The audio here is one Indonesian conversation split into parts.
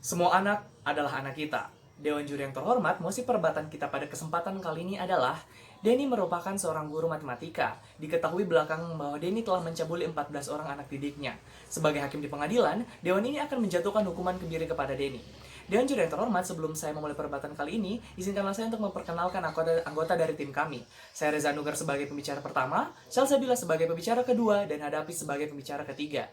Semua anak adalah anak kita. Dewan juri yang terhormat, mosi perdebatan kita pada kesempatan kali ini adalah Denny merupakan seorang guru matematika. Diketahui belakangan bahwa Denny telah mencabuli 14 orang anak didiknya. Sebagai hakim di pengadilan, Dewan ini akan menjatuhkan hukuman kebiri kepada Denny. Dewan juri yang terhormat, sebelum saya memulai perdebatan kali ini, izinkanlah saya untuk memperkenalkan anggota dari tim kami. Saya Reza Anugrah sebagai pembicara pertama, Salsabila sebagai pembicara kedua, dan Hadapi sebagai pembicara ketiga.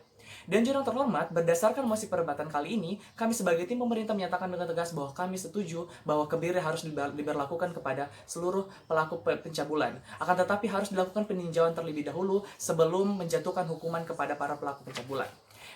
Dan jurang terhormat, berdasarkan mosi perdebatan kali ini, kami sebagai tim pemerintah menyatakan dengan tegas bahwa kami setuju bahwa kebiri harus diberlakukan kepada seluruh pelaku pencabulan. Akan tetapi harus dilakukan peninjauan terlebih dahulu sebelum menjatuhkan hukuman kepada para pelaku pencabulan.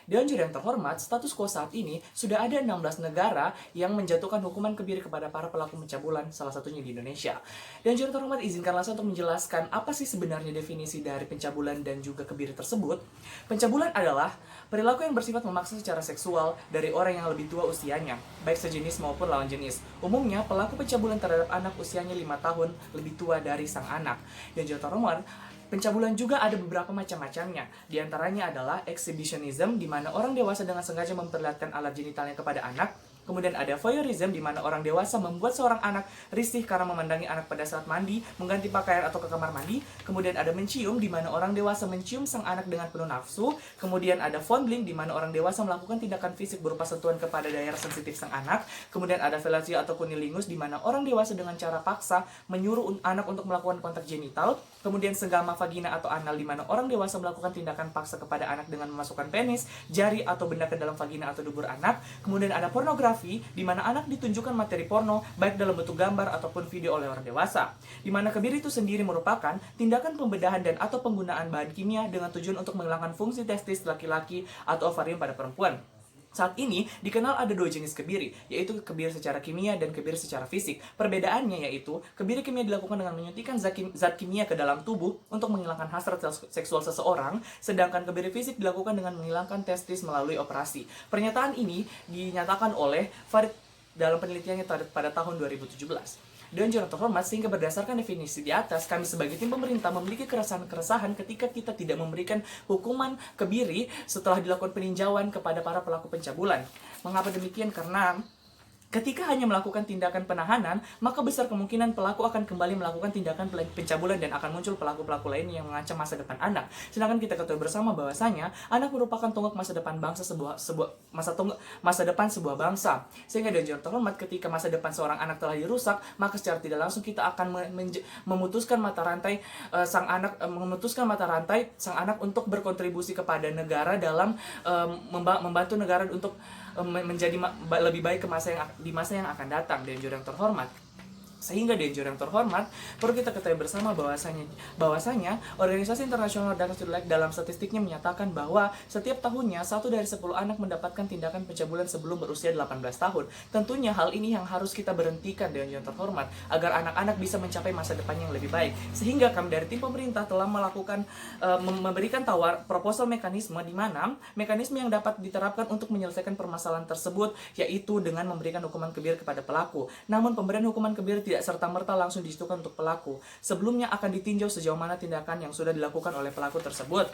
Dewan juri yang terhormat, status quo saat ini sudah ada 16 negara yang menjatuhkan hukuman kebiri kepada para pelaku pencabulan, salah satunya di Indonesia. Dewan juri terhormat, izinkanlah saya untuk menjelaskan apa sih sebenarnya definisi dari pencabulan dan juga kebiri tersebut. Pencabulan adalah perilaku yang bersifat memaksa secara seksual dari orang yang lebih tua usianya, baik sejenis maupun lawan jenis. Umumnya, pelaku pencabulan terhadap anak usianya 5 tahun lebih tua dari sang anak. Dan juga terhormat, pencabulan juga ada beberapa macam-macamnya. Di antaranya adalah exhibitionism, di mana orang dewasa dengan sengaja memperlihatkan alat genitalnya kepada anak. Kemudian ada voyeurism, di mana orang dewasa membuat seorang anak risih karena memandangi anak pada saat mandi, mengganti pakaian atau ke kamar mandi. Kemudian ada mencium, di mana orang dewasa mencium sang anak dengan penuh nafsu. Kemudian ada fondling, di mana orang dewasa melakukan tindakan fisik berupa sentuhan kepada daerah sensitif sang anak. Kemudian ada fellatio atau kunilingus, di mana orang dewasa dengan cara paksa menyuruh anak untuk melakukan kontak genital. Kemudian senggama vagina atau anal, di mana orang dewasa melakukan tindakan paksa kepada anak dengan memasukkan penis, jari atau benda ke dalam vagina atau dubur anak. Kemudian ada pornografi, di mana anak ditunjukkan materi porno baik dalam bentuk gambar ataupun video oleh orang dewasa. Di mana kebiri itu sendiri merupakan tindakan pembedahan dan atau penggunaan bahan kimia dengan tujuan untuk menghilangkan fungsi testis laki-laki atau ovarium pada perempuan. Saat ini dikenal ada dua jenis kebiri, yaitu kebiri secara kimia dan kebiri secara fisik. Perbedaannya yaitu, kebiri kimia dilakukan dengan menyuntikkan zat kimia ke dalam tubuh untuk menghilangkan hasrat seksual seseorang, sedangkan kebiri fisik dilakukan dengan menghilangkan testis melalui operasi. Pernyataan ini dinyatakan oleh Farid dalam penelitiannya pada tahun 2017. Dan jurang terhormat, sehingga berdasarkan definisi di atas, kami sebagai tim pemerintah memiliki keresahan-keresahan ketika kita tidak memberikan hukuman kebiri setelah dilakukan peninjauan kepada para pelaku pencabulan. Mengapa demikian? Karena ketika hanya melakukan tindakan penahanan, maka besar kemungkinan pelaku akan kembali melakukan tindakan pencabulan dan akan muncul pelaku-pelaku lain yang mengancam masa depan anak. Sedangkan kita ketahui bersama bahwasanya anak merupakan tonggak masa depan bangsa masa depan sebuah bangsa. Sehingga dan jurang terhormat, ketika masa depan seorang anak telah dirusak, maka secara tidak langsung kita akan memutuskan mata rantai sang anak untuk berkontribusi kepada negara dalam membantu negara untuk menjadi lebih baik di masa yang akan datang. Dan jurang terhormat, sehingga di yang terhormat, perlu kita ketahui bersama bahwasanya Organisasi Internasional Data Study dalam statistiknya menyatakan bahwa setiap tahunnya 1 dari 10 anak mendapatkan tindakan pencabulan sebelum berusia 18 tahun. Tentunya hal ini yang harus kita berhentikan dengan yang terhormat, agar anak-anak bisa mencapai masa depan yang lebih baik. Sehingga kami dari tim pemerintah telah melakukan memberikan proposal mekanisme di mana mekanisme yang dapat diterapkan untuk menyelesaikan permasalahan tersebut, yaitu dengan memberikan hukuman kebiri kepada pelaku. Namun pemberian hukuman kebiri tidak serta-merta langsung dijatuhkan untuk pelaku. Sebelumnya akan ditinjau sejauh mana tindakan yang sudah dilakukan oleh pelaku tersebut.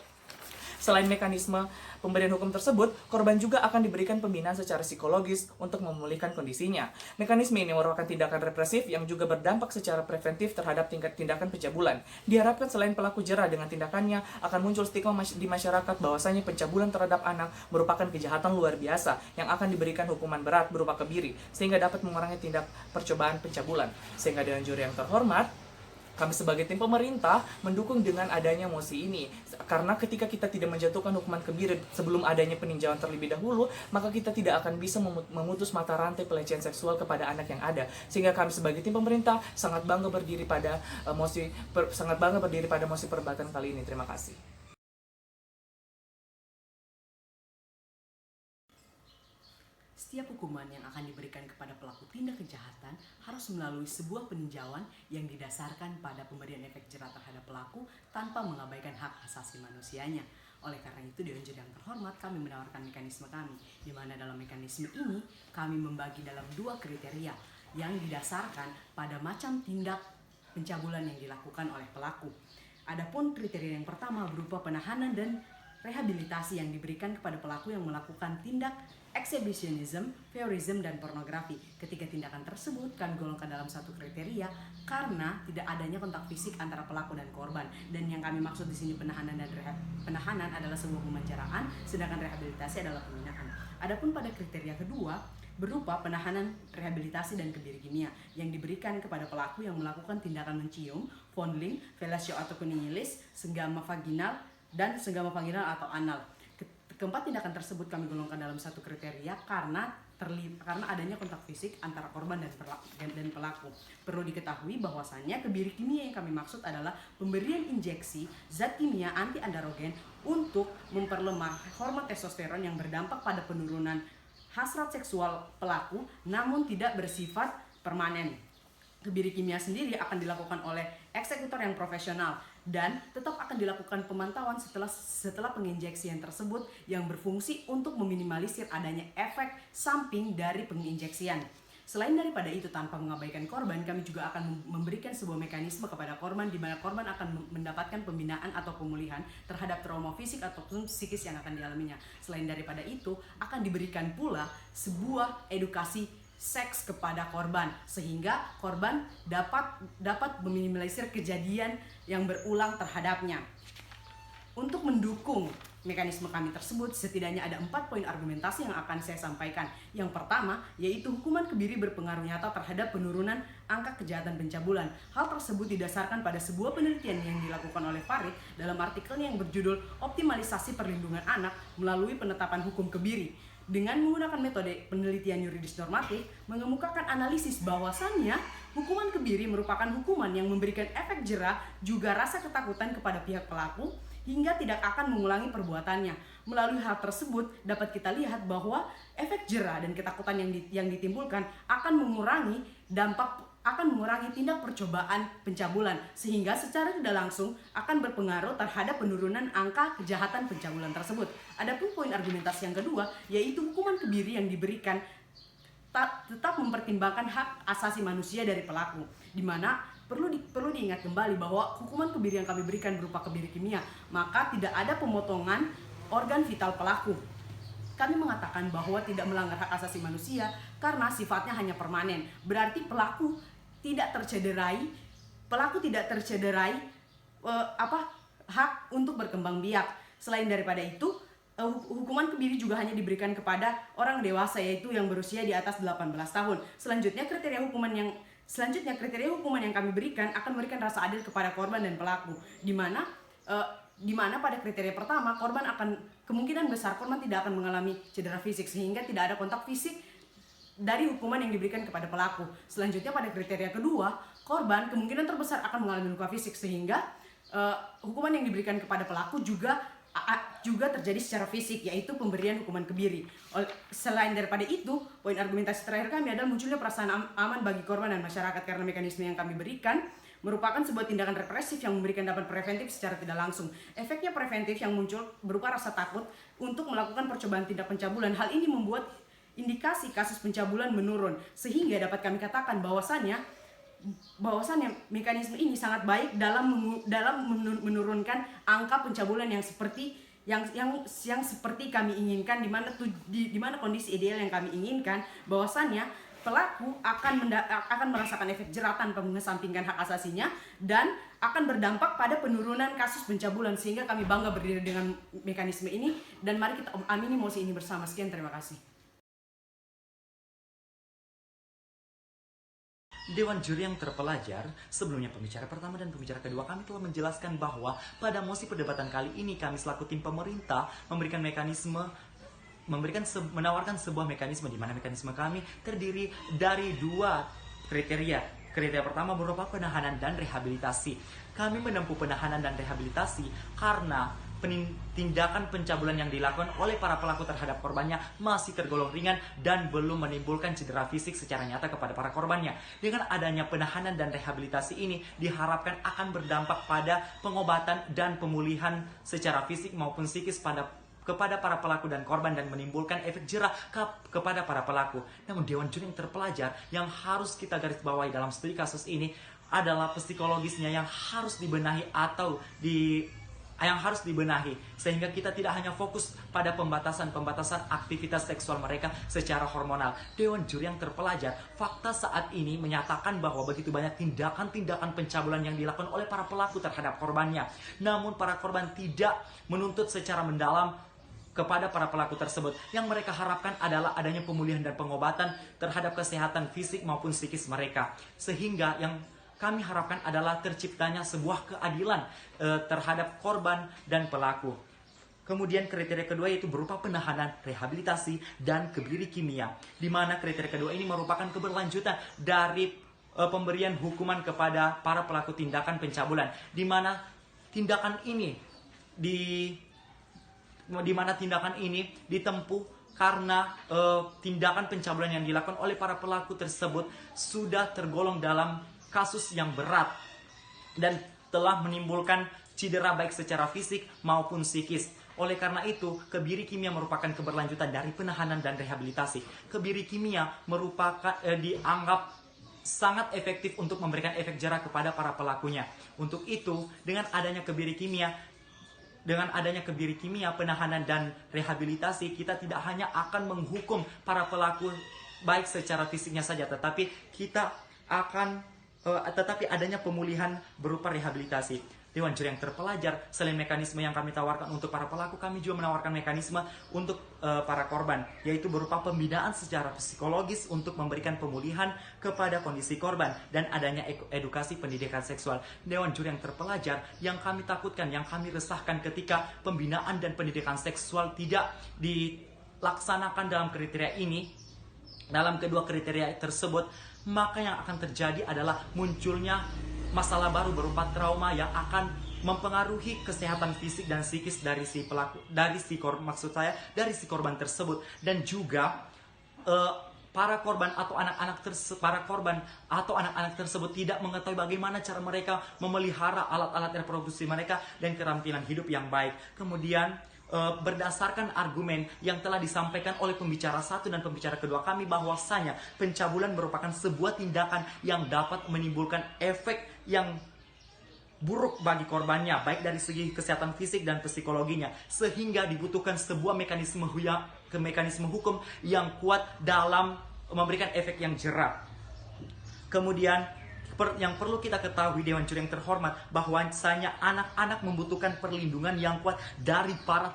Selain mekanisme pemberian hukum tersebut, korban juga akan diberikan pembinaan secara psikologis untuk memulihkan kondisinya. Mekanisme ini merupakan tindakan represif yang juga berdampak secara preventif terhadap tindakan pencabulan. Diharapkan selain pelaku jera dengan tindakannya, akan muncul stigma di masyarakat bahwasanya pencabulan terhadap anak merupakan kejahatan luar biasa yang akan diberikan hukuman berat berupa kebiri, sehingga dapat mengurangi tindak percobaan pencabulan. Sehingga dengan juri yang terhormat, kami sebagai tim pemerintah mendukung dengan adanya mosi ini. Karena ketika kita tidak menjatuhkan hukuman kebiri sebelum adanya peninjauan terlebih dahulu, maka kita tidak akan bisa memutus mata rantai pelecehan seksual kepada anak yang ada. Sehingga kami sebagai tim pemerintah sangat bangga berdiri pada mosi perdebatan kali ini. Terima kasih. Setiap hukuman yang akan diberikan kepada pelaku tindak kejahatan harus melalui sebuah peninjauan yang didasarkan pada pemberian efek jera terhadap pelaku tanpa mengabaikan hak asasi manusianya. Oleh karena itu, Dewan Juri yang terhormat, kami menawarkan mekanisme kami, di mana dalam mekanisme ini kami membagi dalam 2 kriteria yang didasarkan pada macam tindak pencabulan yang dilakukan oleh pelaku. Adapun kriteria yang pertama berupa penahanan dan rehabilitasi yang diberikan kepada pelaku yang melakukan tindak exhibitionism, voyeurism, dan pornografi. Ketiga tindakan tersebut kami golongkan dalam satu kriteria karena tidak adanya kontak fisik antara pelaku dan korban. Dan yang kami maksud di sini penahanan adalah sebuah pemenjaraan, sedangkan rehabilitasi adalah pembinaan. Adapun pada kriteria kedua berupa penahanan, rehabilitasi, dan kebiri kimia yang diberikan kepada pelaku yang melakukan tindakan mencium, fondling, fellatio atau kuningilis, senggama vaginal, dan senggama vaginal atau anal. Keempat tindakan tersebut kami golongkan dalam satu kriteria karena adanya kontak fisik antara korban dan pelaku. Perlu diketahui bahwasannya kebiri kimia yang kami maksud adalah pemberian injeksi zat kimia anti androgen untuk memperlemah hormon testosteron yang berdampak pada penurunan hasrat seksual pelaku namun tidak bersifat permanen. Kebiri kimia sendiri akan dilakukan oleh eksekutor yang profesional dan tetap akan dilakukan pemantauan setelah penginjeksian tersebut yang berfungsi untuk meminimalisir adanya efek samping dari penginjeksian. Selain daripada itu, tanpa mengabaikan korban, kami juga akan memberikan sebuah mekanisme kepada korban di mana korban akan mendapatkan pembinaan atau pemulihan terhadap trauma fisik ataupun psikis yang akan dialaminya. Selain daripada itu, akan diberikan pula sebuah edukasi seks kepada korban sehingga korban dapat meminimalisir kejadian yang berulang terhadapnya. Untuk mendukung mekanisme kami tersebut, setidaknya ada 4 poin argumentasi yang akan saya sampaikan. Yang pertama, yaitu hukuman kebiri berpengaruh nyata terhadap penurunan angka kejahatan pencabulan. Hal tersebut didasarkan pada sebuah penelitian yang dilakukan oleh Farid dalam artikelnya yang berjudul Optimalisasi Perlindungan Anak Melalui Penetapan Hukum Kebiri. Dengan menggunakan metode penelitian yuridis normatif, mengemukakan analisis bahwasannya hukuman kebiri merupakan hukuman yang memberikan efek jera juga rasa ketakutan kepada pihak pelaku hingga tidak akan mengulangi perbuatannya. Melalui hal tersebut dapat kita lihat bahwa efek jera dan ketakutan yang ditimbulkan akan mengurangi tindak percobaan pencabulan sehingga secara tidak langsung akan berpengaruh terhadap penurunan angka kejahatan pencabulan tersebut. Adapun poin argumentasi yang kedua yaitu hukuman kebiri yang diberikan tetap mempertimbangkan hak asasi manusia dari pelaku, di mana perlu diingat kembali bahwa hukuman kebiri yang kami berikan berupa kebiri kimia, maka tidak ada pemotongan organ vital pelaku. Kami mengatakan bahwa tidak melanggar hak asasi manusia karena sifatnya hanya permanen. Berarti pelaku tidak tercederai hak untuk berkembang biak. Selain daripada itu, hukuman kebiri juga hanya diberikan kepada orang dewasa yaitu yang berusia di atas 18 tahun. Selanjutnya kriteria hukuman yang kami berikan akan memberikan rasa adil kepada korban dan pelaku, di mana pada kriteria pertama kemungkinan besar korban tidak akan mengalami cedera fisik sehingga tidak ada kontak fisik dari hukuman yang diberikan kepada pelaku. Selanjutnya pada kriteria kedua, korban kemungkinan terbesar akan mengalami luka fisik sehingga hukuman yang diberikan kepada pelaku juga terjadi secara fisik, yaitu pemberian hukuman kebiri. Selain daripada itu, poin argumentasi terakhir kami adalah munculnya perasaan aman bagi korban dan masyarakat karena mekanisme yang kami berikan merupakan sebuah tindakan represif yang memberikan dampak preventif secara tidak langsung. Efeknya preventif yang muncul berupa rasa takut untuk melakukan percobaan tindak pencabulan. Hal ini membuat indikasi kasus pencabulan menurun, sehingga dapat kami katakan bahwasannya mekanisme ini sangat baik dalam menurunkan angka pencabulan yang seperti kami inginkan, di mana kondisi ideal yang kami inginkan bahwasannya pelaku akan merasakan efek jera tanpa mengesampingkan hak asasinya dan akan berdampak pada penurunan kasus pencabulan, sehingga kami bangga berdiri dengan mekanisme ini dan mari kita amini mosi ini bersama. Sekian, terima kasih. Dewan juri yang terpelajar, sebelumnya pembicara pertama dan pembicara kedua kami telah menjelaskan bahwa pada mosi perdebatan kali ini kami selaku tim pemerintah menawarkan sebuah mekanisme di mana mekanisme kami terdiri dari 2 kriteria. Kriteria pertama berupa penahanan dan rehabilitasi. Kami menempuh penahanan dan rehabilitasi karena tindakan pencabulan yang dilakukan oleh para pelaku terhadap korbannya masih tergolong ringan dan belum menimbulkan cedera fisik secara nyata kepada para korbannya. Dengan adanya penahanan dan rehabilitasi ini diharapkan akan berdampak pada pengobatan dan pemulihan secara fisik maupun psikis kepada para pelaku dan korban dan menimbulkan efek jera kepada para pelaku. Namun Dewan Juri yang terpelajar yang harus kita garis bawahi dalam studi kasus ini adalah psikologisnya yang harus dibenahi atau yang harus dibenahi, sehingga kita tidak hanya fokus pada pembatasan aktivitas seksual mereka secara hormonal. Dewan Juri yang terpelajar, fakta saat ini menyatakan bahwa begitu banyak tindakan-tindakan pencabulan yang dilakukan oleh para pelaku terhadap korbannya. Namun para korban tidak menuntut secara mendalam kepada para pelaku tersebut. Yang mereka harapkan adalah adanya pemulihan dan pengobatan terhadap kesehatan fisik maupun psikis mereka. Sehingga yang kami harapkan adalah terciptanya sebuah keadilan terhadap korban dan pelaku. Kemudian kriteria kedua yaitu berupa penahanan, rehabilitasi, dan kebiri kimia. Di mana kriteria kedua ini merupakan keberlanjutan dari pemberian hukuman kepada para pelaku tindakan pencabulan. Di mana tindakan ini ditempuh karena tindakan pencabulan yang dilakukan oleh para pelaku tersebut sudah tergolong dalam kasus yang berat dan telah menimbulkan cedera baik secara fisik maupun psikis. Oleh karena itu, kebiri kimia merupakan keberlanjutan dari penahanan dan rehabilitasi. Kebiri kimia merupakan dianggap sangat efektif untuk memberikan efek jera kepada para pelakunya. Untuk itu, dengan adanya kebiri kimia, penahanan dan rehabilitasi, kita tidak hanya akan menghukum para pelaku baik secara fisiknya saja, tetapi adanya pemulihan berupa rehabilitasi. Dewan Juri yang terpelajar, selain mekanisme yang kami tawarkan untuk para pelaku, kami juga menawarkan mekanisme untuk para korban, yaitu berupa pembinaan secara psikologis untuk memberikan pemulihan kepada kondisi korban dan adanya edukasi pendidikan seksual. Dewan Juri yang terpelajar, yang kami takutkan, yang kami resahkan ketika pembinaan dan pendidikan seksual tidak dilaksanakan dalam kriteria ini, dalam kedua kriteria tersebut, maka yang akan terjadi adalah munculnya masalah baru berupa trauma yang akan mempengaruhi kesehatan fisik dan psikis dari si korban tersebut. Dan juga para korban atau anak-anak tersebut tidak mengetahui bagaimana cara mereka memelihara alat-alat reproduksi mereka dan keterampilan hidup yang baik. Kemudian berdasarkan argumen yang telah disampaikan oleh pembicara satu dan pembicara kedua kami, bahwasanya pencabulan merupakan sebuah tindakan yang dapat menimbulkan efek yang buruk bagi korbannya, baik dari segi kesehatan fisik dan psikologinya, sehingga dibutuhkan sebuah mekanisme hukum yang kuat dalam memberikan efek yang jera. Kemudian yang perlu kita ketahui, Dewan Juri yang terhormat, bahwasanya anak-anak membutuhkan perlindungan yang kuat dari para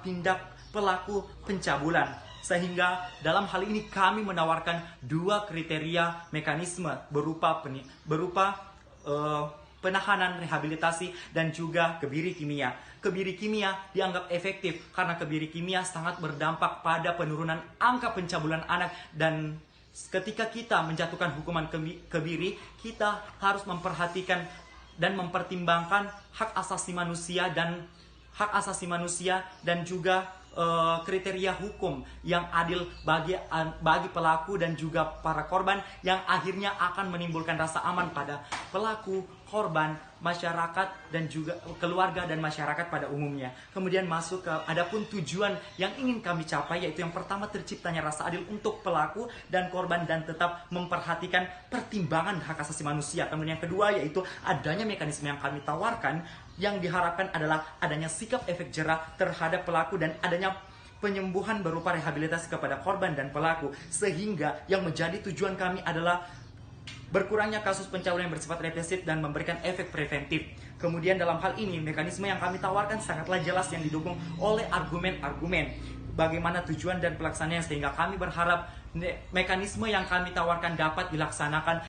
pelaku pencabulan. Sehingga dalam hal ini kami menawarkan dua kriteria mekanisme berupa penahanan, rehabilitasi, dan juga kebiri kimia. Kebiri kimia dianggap efektif karena kebiri kimia sangat berdampak pada penurunan angka pencabulan anak. Dan ketika kita menjatuhkan hukuman kebiri, kita harus memperhatikan dan mempertimbangkan hak asasi manusia dan juga kriteria hukum yang adil bagi pelaku dan juga para korban, yang akhirnya akan menimbulkan rasa aman pada pelaku, korban, masyarakat, dan juga keluarga dan masyarakat pada umumnya. Kemudian masuk ke adapun tujuan yang ingin kami capai, yaitu yang pertama, terciptanya rasa adil untuk pelaku dan korban dan tetap memperhatikan pertimbangan hak asasi manusia. Kemudian yang kedua, yaitu adanya mekanisme yang kami tawarkan, yang diharapkan adalah adanya sikap efek jera terhadap pelaku dan adanya penyembuhan berupa rehabilitasi kepada korban dan pelaku, sehingga yang menjadi tujuan kami adalah berkurangnya kasus pencabulan yang bersifat represif dan memberikan efek preventif. Kemudian dalam hal ini, mekanisme yang kami tawarkan sangatlah jelas yang didukung oleh argumen-argumen bagaimana tujuan dan pelaksanaannya, sehingga kami berharap mekanisme yang kami tawarkan dapat dilaksanakan